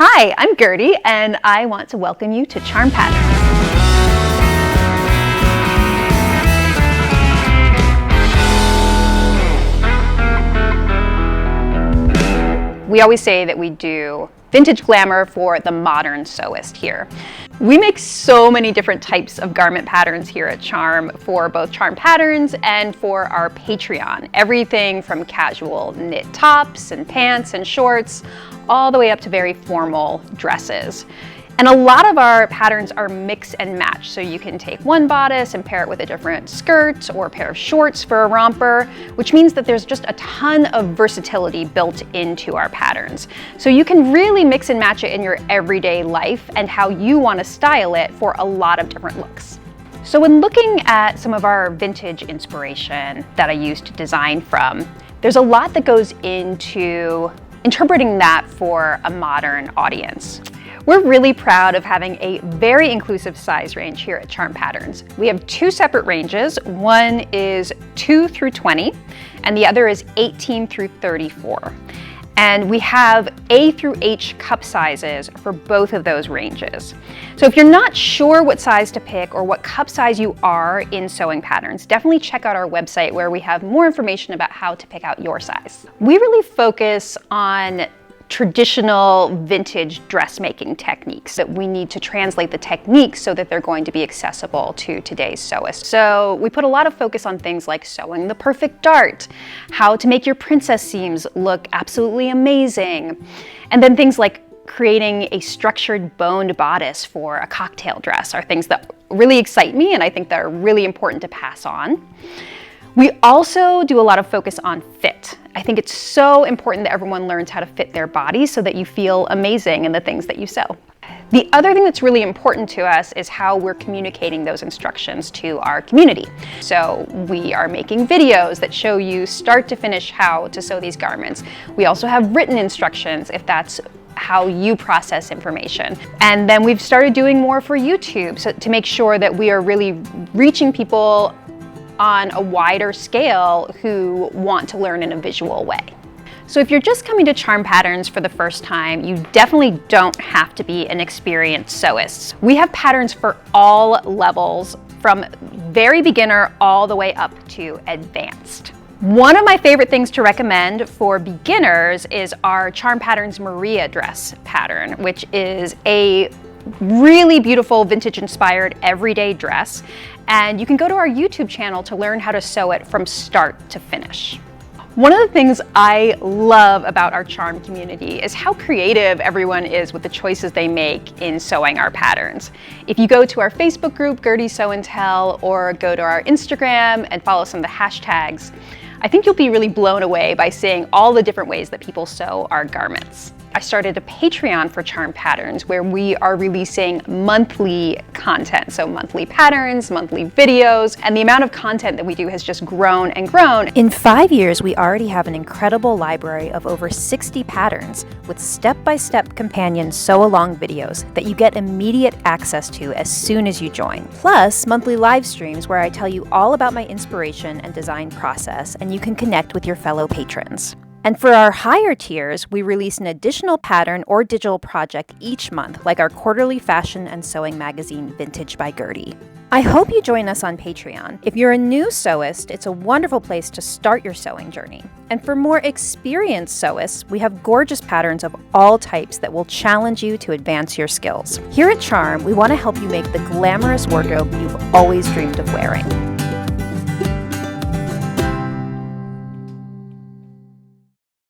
Hi, I'm Gertie, and I want to welcome you to Charm Patterns. We always say that we do vintage glamour for the modern sewist here. We make so many different types of garment patterns here at Charm for both Charm Patterns and for our Patreon. Everything from casual knit tops and pants and shorts, all the way up to very formal dresses. And a lot of our patterns are mix and match, so you can take one bodice and pair it with a different skirt or a pair of shorts for a romper, which means that there's just a ton of versatility built into our patterns. So you can really mix and match it in your everyday life and how you want to style it for a lot of different looks. So when looking at some of our vintage inspiration that I used to design from, there's a lot that goes into interpreting that for a modern audience. We're really proud of having a very inclusive size range here at Charm Patterns. We have two separate ranges. One is 2 through 20, and the other is 18 through 34. And we have A through H cup sizes for both of those ranges. So if you're not sure what size to pick or what cup size you are in sewing patterns, definitely check out our website where we have more information about how to pick out your size. We really focus on traditional vintage dressmaking techniques that we need to translate the techniques so that they're going to be accessible to today's sewist. So we put a lot of focus on things like sewing the perfect dart, how to make your princess seams look absolutely amazing, and then things like creating a structured boned bodice for a cocktail dress are things that really excite me and I think that are really important to pass on. We also do a lot of focus on fit. I think it's so important that everyone learns how to fit their body so that you feel amazing in the things that you sew. The other thing that's really important to us is how we're communicating those instructions to our community. So we are making videos that show you start to finish how to sew these garments. We also have written instructions if that's how you process information. And then we've started doing more for YouTube so to make sure that we are really reaching people on a wider scale who want to learn in a visual way. So if you're just coming to Charm Patterns for the first time, you definitely don't have to be an experienced sewist. We have patterns for all levels, from very beginner all the way up to advanced. One of my favorite things to recommend for beginners is our Charm Patterns Maria dress pattern, which is a really beautiful vintage inspired everyday dress. And you can go to our YouTube channel to learn how to sew it from start to finish. One of the things I love about our Charm community is how creative everyone is with the choices they make in sewing our patterns. If you go to our Facebook group, Gertie Sew and Tell, or go to our Instagram and follow some of the hashtags, I think you'll be really blown away by seeing all the different ways that people sew our garments. I started a Patreon for Charm Patterns where we are releasing monthly content. So monthly patterns, monthly videos, and the amount of content that we do has just grown and grown. In 5 years, we already have an incredible library of over 60 patterns with step-by-step companion sew-along videos that you get immediate access to as soon as you join. Plus, monthly live streams where I tell you all about my inspiration and design process, and you can connect with your fellow patrons. And for our higher tiers, we release an additional pattern or digital project each month, like our quarterly fashion and sewing magazine, Vintage by Gertie. I hope you join us on Patreon. If you're a new sewist, it's a wonderful place to start your sewing journey. And for more experienced sewists, we have gorgeous patterns of all types that will challenge you to advance your skills. Here at Charm, we want to help you make the glamorous wardrobe you've always dreamed of wearing.